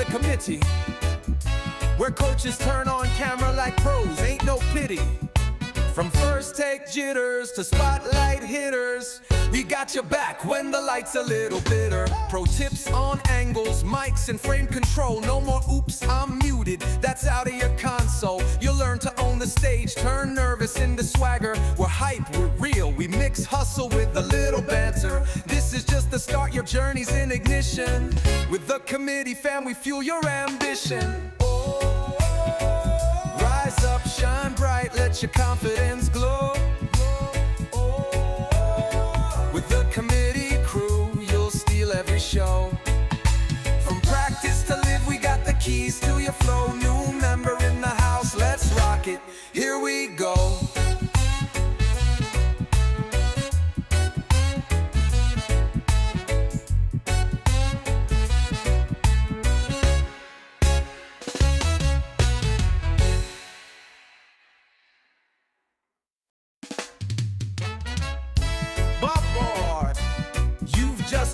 committee, where coaches turn on camera like pros, ain't no pity. From first take jitters to spotlight hitters, we got your back when the light's a little bitter. Pro tips on angles, mics and frame control. No more oops, I'm muted, that's out of your console. You'll learn to own the stage, turn nervous into swagger. We're hype, we're real, we mix hustle with a little banter. This is just the start, your journey's in ignition. With the committee fam, we fuel your ambition. Rise up, shine bright, let your confidence glow. With the committee crew, you'll steal every show. From practice to live, we got the keys to your flow. New member in the house, let's rock it, here we go.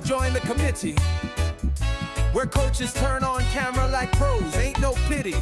Join the committee, where coaches turn on camera like pros, ain't no pity.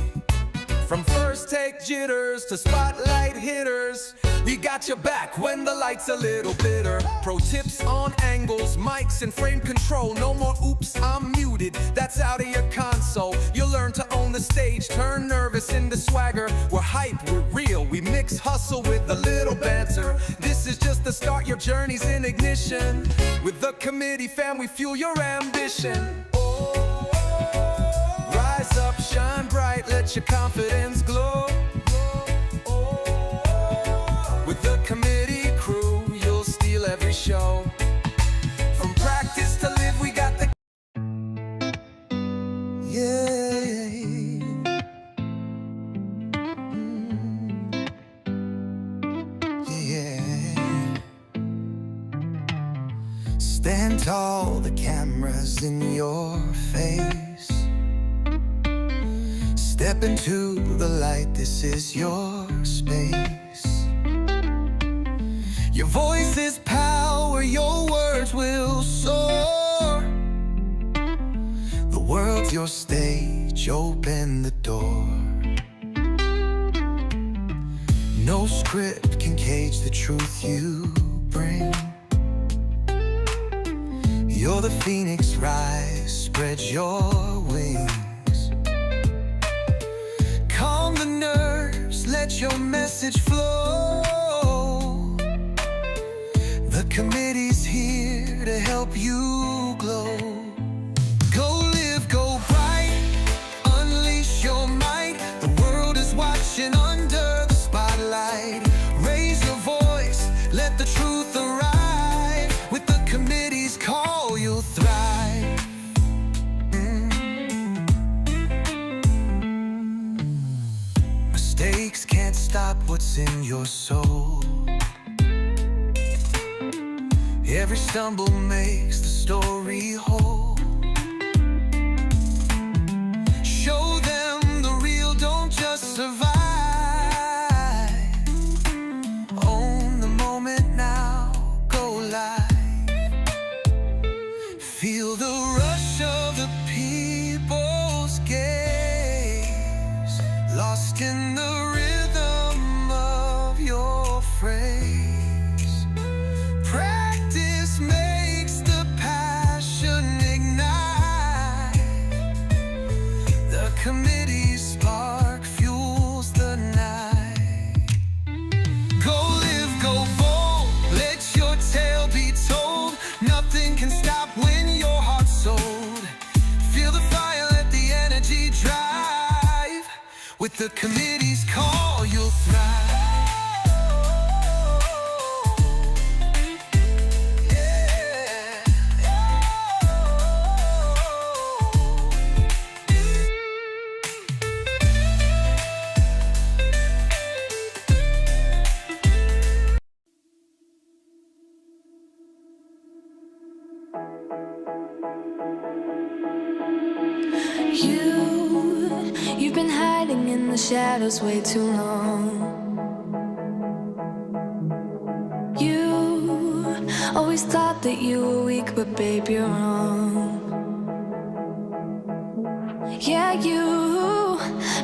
From first take jitters to spotlight hitters, we got your back when the light's a little bitter. Pro tips on angles, mics and frame control. No more oops, I'm muted, that's out of your console. You'll learn to own the stage, turn nervous into swagger. We're hype, we're real, we mix hustle with a little banter. This is just the start, your journey's in ignition. With the committee fam, we fuel your ambition. Rise up, shine bright, let your confidence glow. With the committee crew, you'll steal every show. From practice to live, we got the Stand tall, the camera's in your face. Step into the light, this is your space. Your voice is power, your words will soar. The world's your stage, open the door. No script can cage the truth you bring. You're the phoenix, rise, spread your wings. Calm the nerves, let your message flow. The committee's here to help you glow. Go live, go bright, unleash your might. The world is watching under the spotlight. Raise your voice, let the truth arrive. With the committee's call, you'll thrive. Mistakes can't stop what's in your soul. Every stumble makes the story whole. Show them the real, don't just survive. Own the moment now, go live. Feel the rush of the people's gaze, lost in the rhythm of your phrase. Practice makes the passion ignite. The committee's spark fuels the night. Go live, go bold, let your tale be told. Nothing can stop when your heart's sold. Feel the fire, let the energy drive. With the committee's call, you'll thrive. You've been hiding in the shadows way too long. You always thought that you were weak, but babe, you're wrong. Yeah, you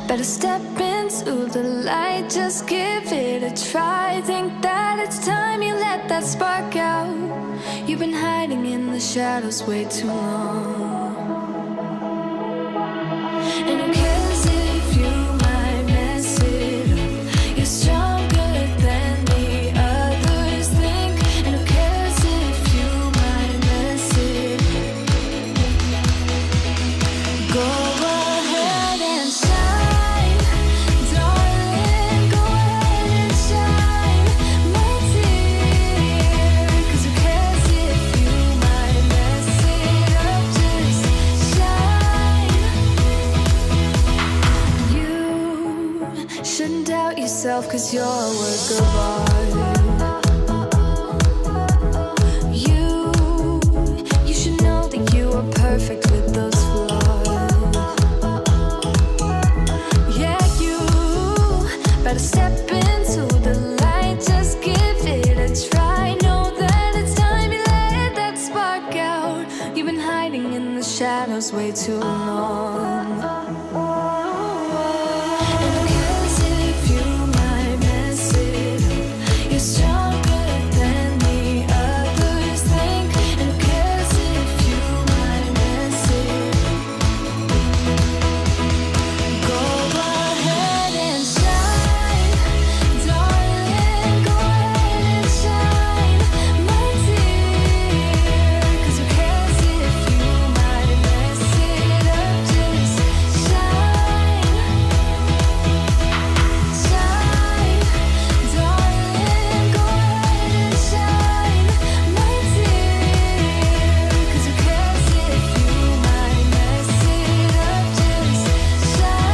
better step into the light. Just give it a try. Think that it's time you let that spark out. You've been hiding in the shadows way too long. And who cares if you might mess it up? You're stronger than the others think. And who cares if you might mess it up? Go ahead and shine, darling. Go ahead and shine, my dear. 'Cause who cares if you might mess it up? Just shine. You shouldn't doubt yourself, 'cause you're a work of art. You should know that you are perfect with those flaws. Yeah, you better step into the light. Just give it a try. Know that it's time you let that spark out. You've been hiding in the shadows way too long. And who cares if you might mess it up? You're stronger than the others think. And who cares if you might mess it up? Go ahead and shine, darling. Go ahead and shine, my dear. 'Cause who cares if you might mess it up? Just shine, shine, darling. Go ahead and shine, my dear. 'Cause who cares if you might mess it up? Just shine.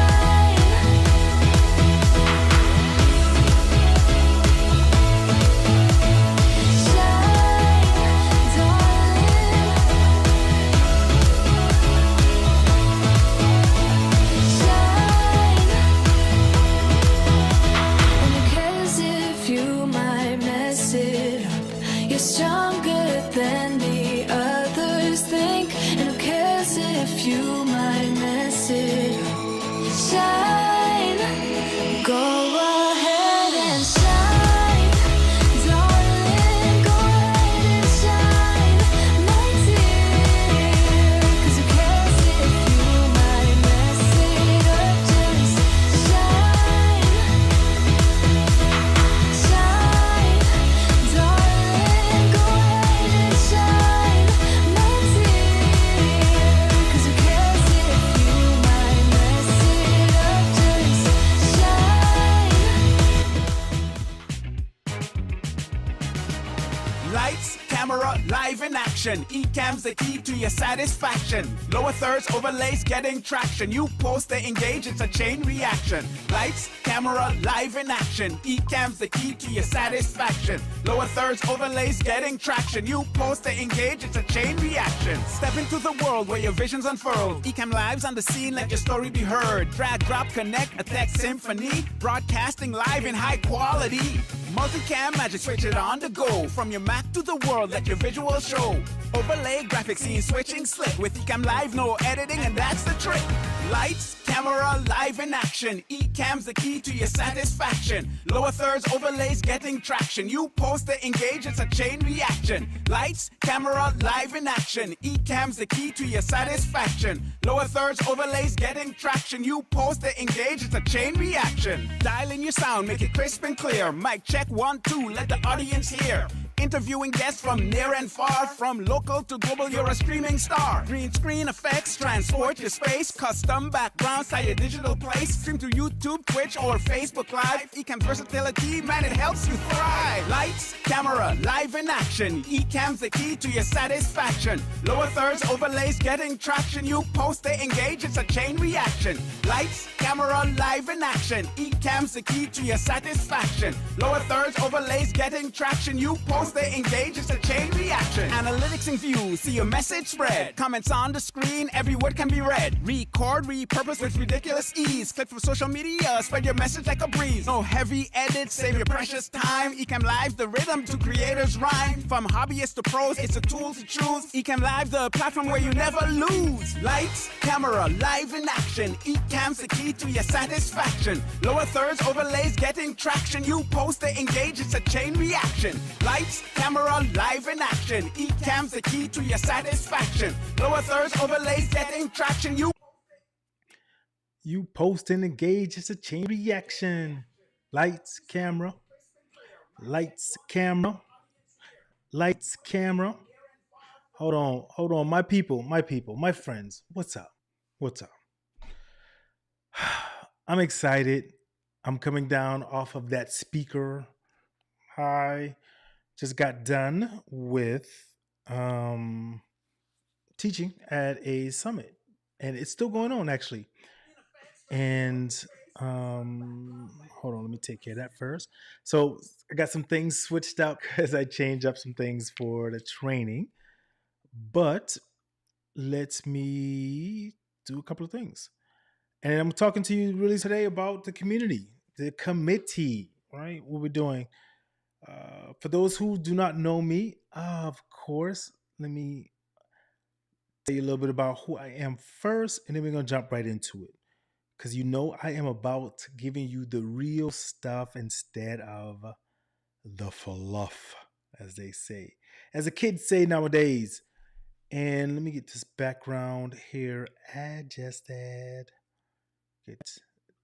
You're stronger than the others think. And who cares if you might mess it up? Shine. Go ahead and shine, darling. Go ahead and shine, my dear. 'Cause who cares if you might mess it up? Just shine, shine, darling. Go ahead and shine, my dear. 'Cause who cares if you might mess it up? Just shine. Lights, camera, live in action. Ecamm's the key to your satisfaction. Lower thirds, overlays, getting traction. You post, they engage, it's a chain reaction. Lights, camera, live in action. Ecamm's the key to your satisfaction. Lower thirds, overlays, getting traction. You post, they engage, it's a chain reaction. Step into the world where your vision's unfurled. Ecamm Live's on the scene, let your story be heard. Drag, drop, connect, a tech symphony. Broadcasting live in high quality. Multicam magic, switch it on the go. From your Mac to the world, let your visual show. Overlay graphics, scene switching slick. With Ecamm Live, no editing, and that's the trick. Lights, camera, live in action. Ecamm's the key to your satisfaction. Lower thirds, overlays, getting traction. You post, they engage, it's a chain reaction. Lights, camera, live in action. Ecamm's the key to your satisfaction. Lower thirds, overlays, getting traction. You post, they engage, it's a chain reaction. Dial in your sound, make it crisp and clear. Mic check 1, 2, let the audience hear. Interviewing guests from near and far. From local to global, you're a streaming star. Green screen effects, transport your space. Custom backgrounds, tie your digital place. Stream to YouTube, Twitch, or Facebook Live. Ecamm's versatility, man, it helps you thrive. Lights, camera, live in action. Ecamm's the key to your satisfaction. Lower thirds, overlays, getting traction. You post, they engage, it's a chain reaction. Lights, camera, live in action. Ecamm's the key to your satisfaction. Lower thirds, overlays, getting traction. You post, they engage, it's a chain reaction. action. Analytics in view, see your message spread. Comments on the screen, every word can be read. Record, repurpose with ridiculous ease. Click for social media, spread your message like a breeze. No heavy edits, save your precious time. Ecamm Live, the rhythm to creators rhyme. From hobbyists to pros, it's a tool to choose. Ecamm Live, the platform where you never lose. Lights, camera, live in action. Ecamm's the key to your satisfaction. Lower thirds, overlays, getting traction. You post, they engage, it's a chain reaction. Lights, camera, live in action. Ecamm's the key to your satisfaction. Lower thirds, overlays, getting traction. You post and engage, it's a chain reaction. Lights, camera, lights, camera, lights, camera. Hold on, my people, my friends. What's up? I'm excited. I'm coming down off of that speaker. I just got done with teaching at a summit, and it's still going on actually. And hold on, let me take care of that first. So I got some things switched up because I changed up some things for the training. But let me do a couple of things. And I'm talking to you really today about the community, the committee, right? What we're doing. For those who do not know me, of course, let me tell you a little bit about who I am first, and then we're going to jump right into it. Because you know I am about giving you the real stuff instead of the fluff, as they say. As the kids say nowadays. And let me get this background here adjusted. Get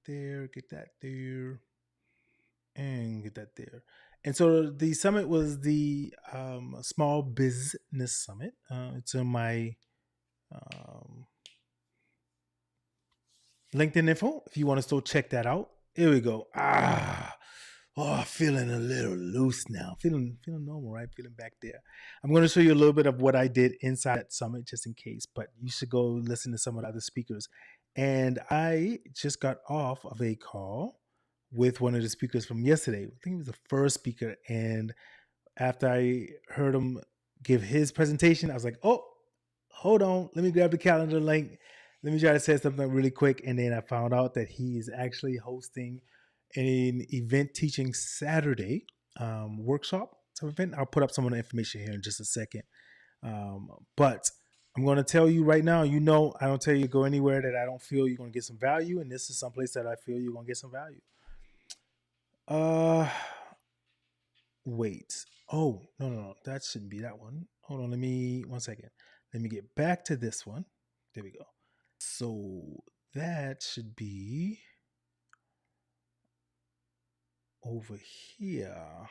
there, get that there, and get that there. And so the summit was the Small Business Summit. It's on my LinkedIn info if you want to still check that out. Here we go. Feeling a little loose now. Feeling normal, right? Feeling back there. I'm going to show you a little bit of what I did inside that summit just in case, but you should go listen to some of the other speakers. And I just got off of a call with one of the speakers from yesterday. I think he was the first speaker. And after I heard him give his presentation, I was like, oh, hold on. Let me grab the calendar link. Let me try to say something really quick. And then I found out that he is actually hosting an event teaching Saturday workshop type event. I'll put up some of the information here in just a second. But I'm going to tell you right now, you know, I don't tell you to go anywhere that I don't feel you're going to get some value. And this is someplace that I feel you're going to get some value. Wait. Oh, no. That shouldn't be that one. Hold on. 1 second. Let me get back to this one. There we go. So that should be over here. All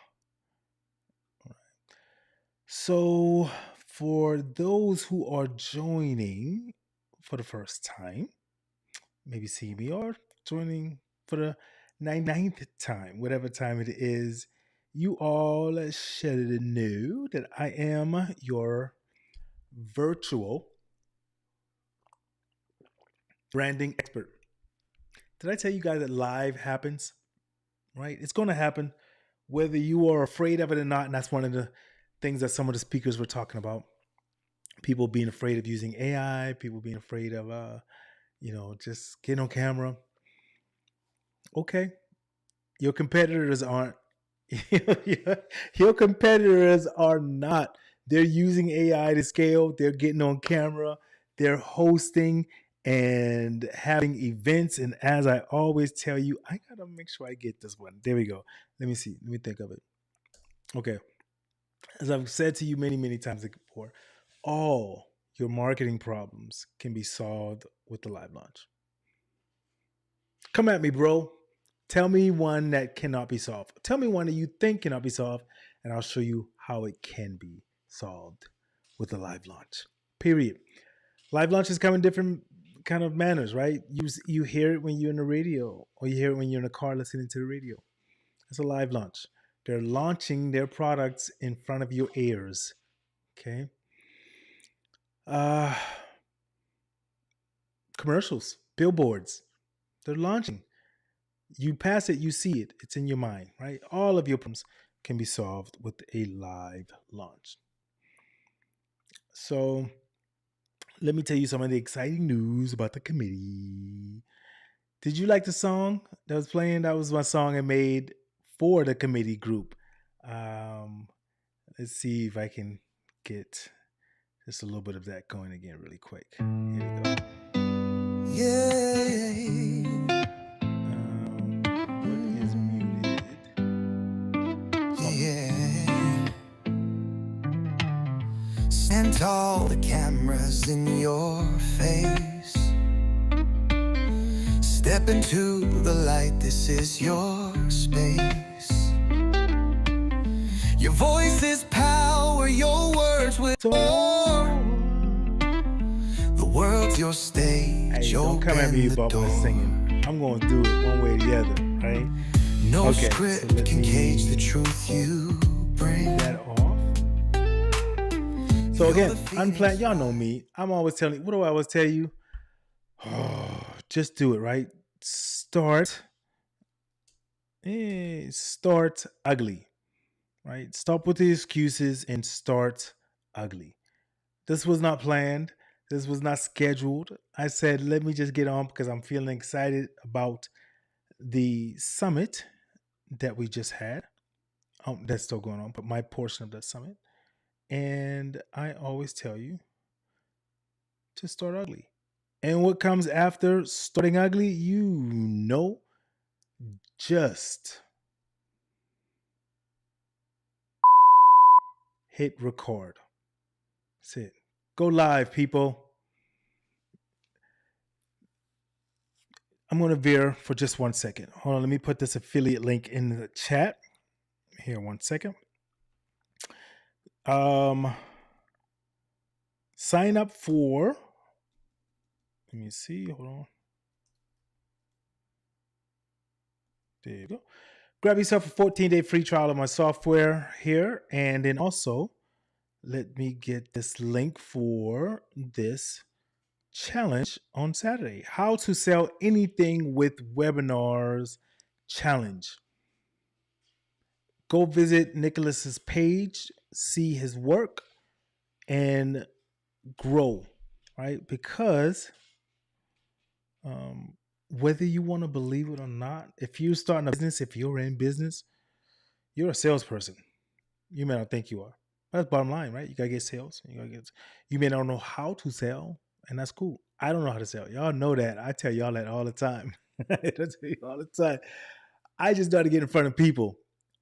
right. So for those who are joining for the first time, maybe see me or joining for the 99th time, whatever time it is, you all should know that I am your virtual branding expert. Did I tell you guys that live happens? Right? It's going to happen whether you are afraid of it or not. And that's one of the things that some of the speakers were talking about. People being afraid of using AI, people being afraid of, just getting on camera. Okay. Your competitors aren't. Your competitors are not. They're using AI to scale. They're getting on camera. They're hosting and having events. And as I always tell you, I got to make sure I get this one. There we go. Let me see. Let me think of it. Okay. As I've said to you many, many times before, all your marketing problems can be solved with the live launch. Come at me, bro. Tell me one that cannot be solved. Tell me one that you think cannot be solved, and I'll show you how it can be solved with the live launch. Period. Live launches come in different kind of manners, right? You hear it when you're in the radio, or you hear it when you're in a car listening to the radio. It's a live launch. They're launching their products in front of your ears. Okay. Commercials, billboards, they're launching. You pass it, you see it. It's in your mind, right? All of your problems can be solved with a live launch. So let me tell you some of the exciting news about the committee. Did you like the song that was playing? That was my song I made for the committee group. Um, let's see if I can get just a little bit of that going again really quick. Here we go. Yeah. What is muted? Yeah. And all the cameras in your face. Step into the light, this is your space. Your voice is power, your words with more. The world's your stage. Hey, don't come at me open the about my door. singing. I'm going to do it one way or the other, right? No Okay, so script let can me cage the truth you bring. That off. So again, unplanned. Y'all know me. I'm always telling you. What do I always tell you? Just do it, right? Start ugly, right? Stop with the excuses and start ugly. This was not planned. This was not scheduled. I said, let me just get on because I'm feeling excited about the summit that we just had. That's still going on, but my portion of that summit. And I always tell you to start ugly. And what comes after starting ugly, you know, just hit record. That's it. Go live, people. I'm going to veer for just 1 second. Hold on, let me put this affiliate link in the chat. Here, 1 second. Sign up for, let me see, hold on. There you go. Grab yourself a 14-day free trial of my software here. And then also, let me get this link for this challenge on Saturday. How to sell anything with webinars challenge. Go visit Nicholas's page, see his work, and grow, right? Because whether you want to believe it or not, if you're starting a business, if you're in business, you're a salesperson. You may not think you are. That's bottom line, right? You gotta get sales. You may not know how to sell, and that's cool. I don't know how to sell. Y'all know that. I tell y'all that all the time. I tell you all the time. I just know how to get in front of people.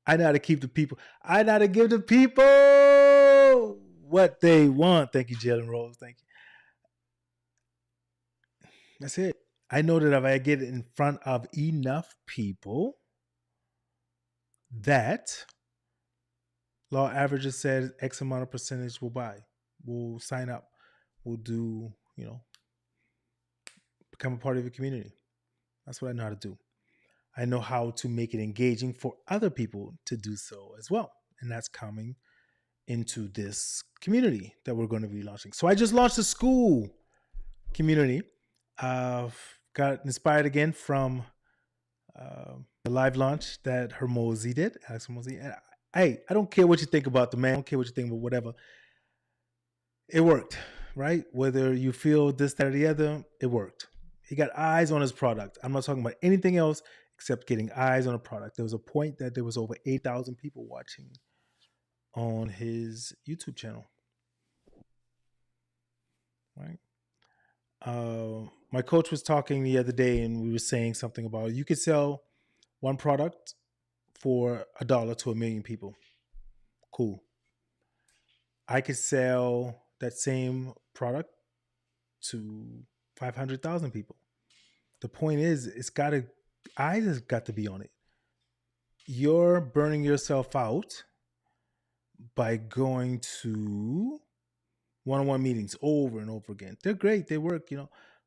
I know how to keep the people. I know how to give the people what they want. Thank you, Jalen Rose. Thank you. That's it. I know that if I get in front of enough people, that law averages said X amount of percentage will buy, will sign up, will do, become a part of your community. That's what I know how to do. I know how to make it engaging for other people to do so as well. And that's coming into this community that we're going to be launching. So I just launched a school community. Got inspired again from the live launch that Hermosi did, Alex Hermosi. And hey, I don't care what you think about the man. I don't care what you think about whatever. It worked, right? Whether you feel this, that, or the other, it worked. He got eyes on his product. I'm not talking about anything else except getting eyes on a product. There was a point that there was over 8,000 people watching on his YouTube channel, right? My coach was talking the other day and we were saying something about you could sell one product for $1 to 1 million people. Cool. I could sell that same product to 500,000 people. The point is, eyes has got to be on it. You're burning yourself out by going to one-on-one meetings over and over again. They're great, they work,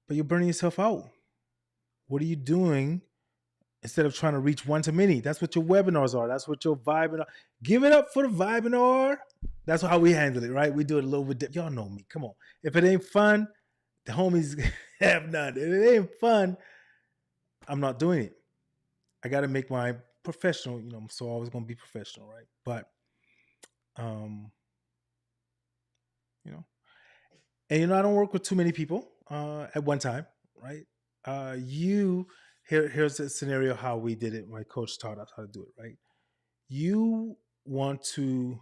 but you're burning yourself out. What are you doing instead of trying to reach one to many? That's what your webinars are. That's what your Vibinar. Give it up for the Vibinar. That's how we handle it, right? We do it a little bit different. Y'all know me. Come on. If it ain't fun, the homies have none. If it ain't fun, I'm not doing it. I got to make my professional, so I was going to be professional, right? But, And I don't work with too many people at one time, right? You here's a scenario how we did it. My coach taught us how to do it, right? You want to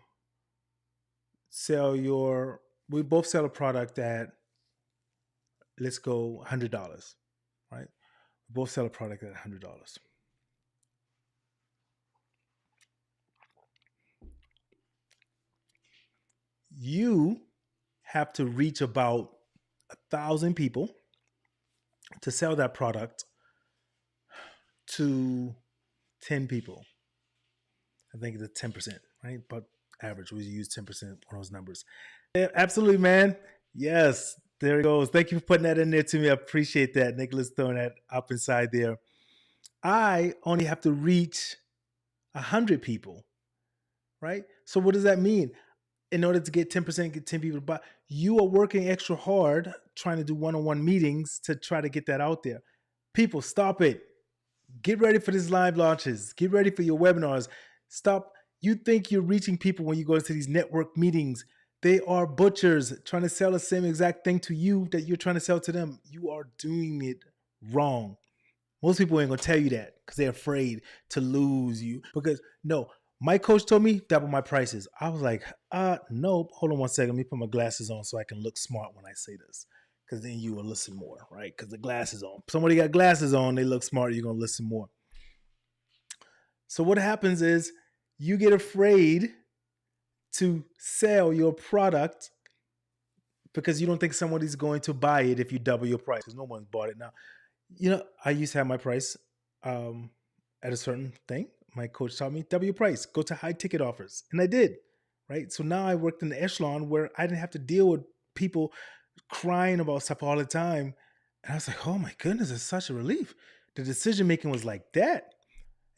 sell your we both sell a product at, let's go, $100, right? We both sell a product at $100. You have to reach about 1,000 people to sell that product to 10 people. I think it's 10%, right? But average, we use 10% on those numbers. Yeah, absolutely, man. Yes, there it goes. Thank you for putting that in there to me. I appreciate that. Nicholas throwing that up inside there. I only have to reach 100 people, right? So what does that mean? In order to get 10%, get 10 people to buy, you are working extra hard trying to do one-on-one meetings to try to get that out there. People, stop it. Get ready for these live launches. Get ready for your webinars. Stop. You think you're reaching people when you go into these network meetings. They are butchers trying to sell the same exact thing to you that you're trying to sell to them. You are doing it wrong. Most people ain't going to tell you that because they're afraid to lose you. Because, no, my coach told me double my prices. I was like, no, hold on one second. Let me put my glasses on so I can look smart when I say this. Because then you will listen more, right? Because the glasses on. Somebody got glasses on, they look smart, you're going to listen more. So what happens is you get afraid to sell your product because you don't think somebody's going to buy it if you double your price. Because no one's bought it now. I used to have my price at a certain thing. My coach taught me, double your price, go to high ticket offers. And I did, right? So now I worked in the echelon where I didn't have to deal with people crying about stuff all the time. And I was like, oh my goodness, it's such a relief. The decision making was like that.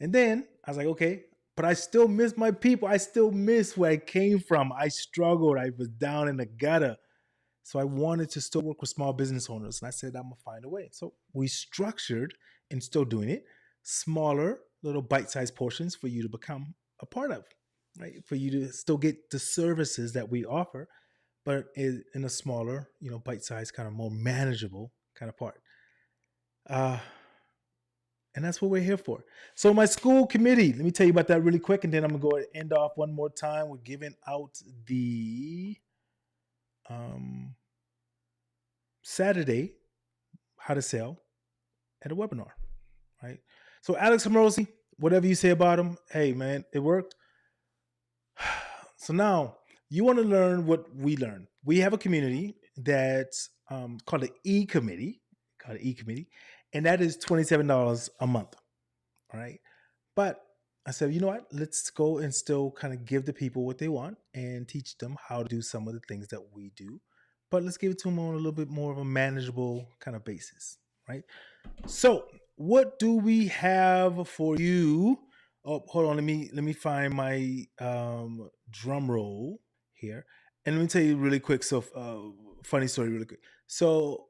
And then I was like, okay, but I still miss my people. I still miss where I came from. I struggled. I was down in the gutter. So I wanted to still work with small business owners. And I said, I'm going to find a way. So we structured, and still doing it, smaller little bite-sized portions for you to become a part of, right? For you to still get the services that we offer, but in a smaller, bite-sized, kind of more manageable kind of part. And that's what we're here for. So my school committee, let me tell you about that really quick, and then I'm going to go and end off one more time. We're giving out the Saturday how to sell at a webinar, right? So Alex Amorosi, whatever you say about him, hey man, it worked. So now you want to learn what we learned. We have a community that's called the E-Committee, and that is $27 a month, all right? But I said, you know what? Let's go and still kind of give the people what they want and teach them how to do some of the things that we do. But let's give it to them on a little bit more of a manageable kind of basis, right? So what do we have for you? Oh, hold on. Let me find my drum roll here. And let me tell you really quick. So funny story really quick. So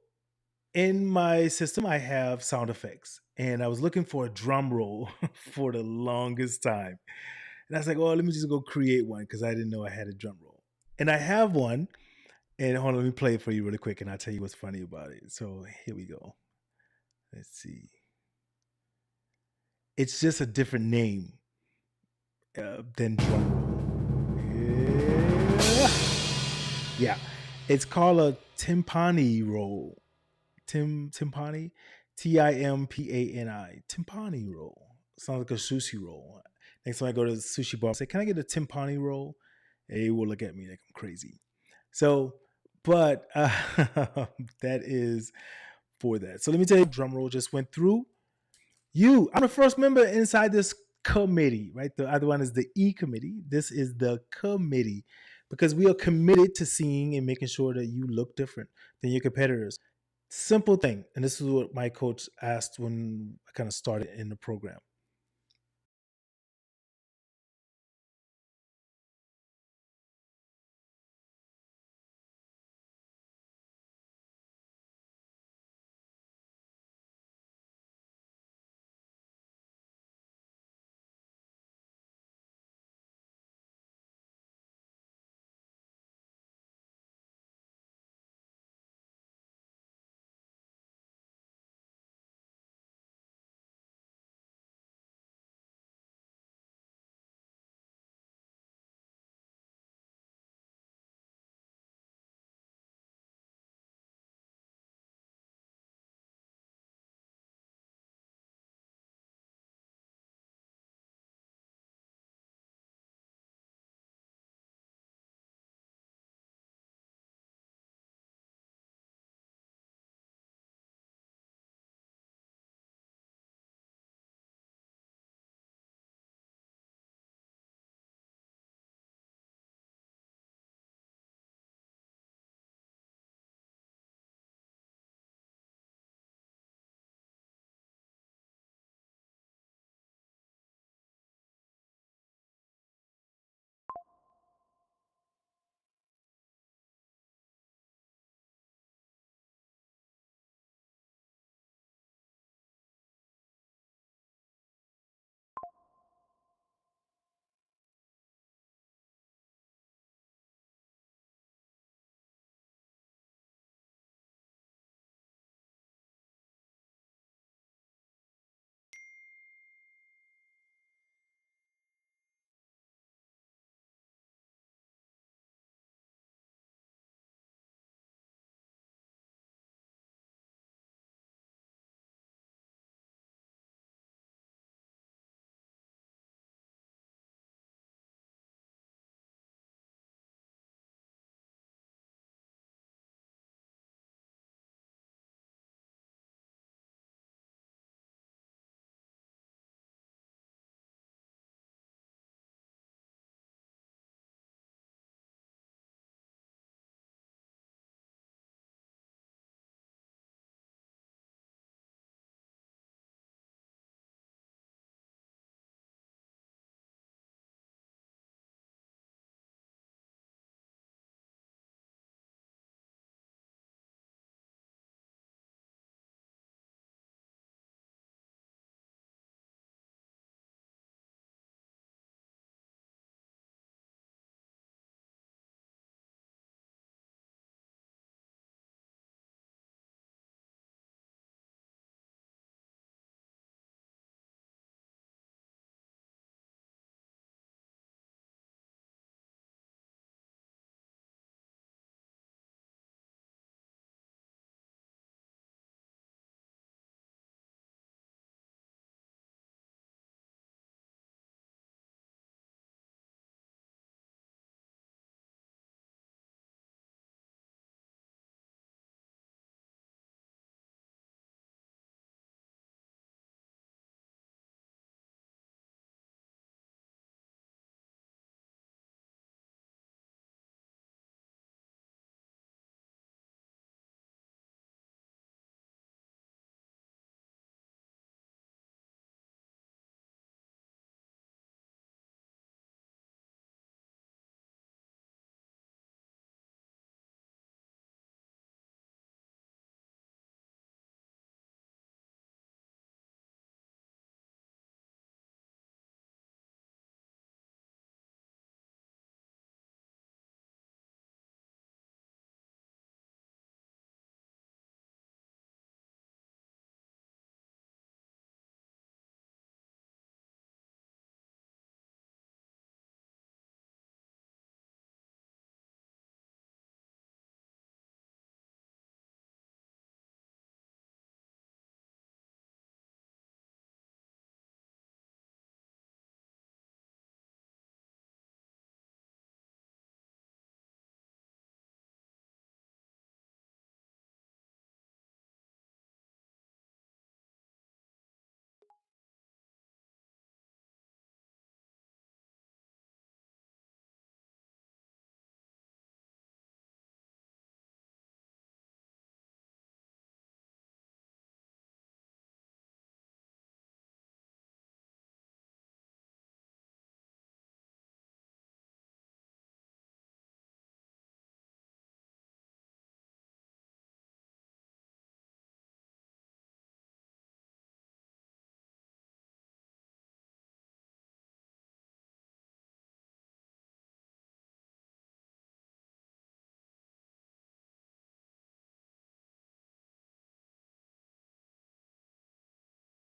in my system, I have sound effects. And I was looking for a drum roll for the longest time. And I was like, oh, let me just go create one because I didn't know I had a drum roll. And I have one. And hold on, let me play it for you really quick, and I'll tell you what's funny about it. So here we go. Let's see. It's just a different name than drum roll. Yeah. It's called a timpani roll. Timpani? Timpani. Timpani roll. Sounds like a sushi roll. Next time I go to the sushi bar, I say, can I get a timpani roll? They will look at me like I'm crazy. So, but that is for that. So let me tell you, drum roll just went through. I'm the first member inside this committee, right? The other one is the E-Committee. This is the committee because we are committed to seeing and making sure that you look different than your competitors. Simple thing. And this is what my coach asked when I kind of started in the program.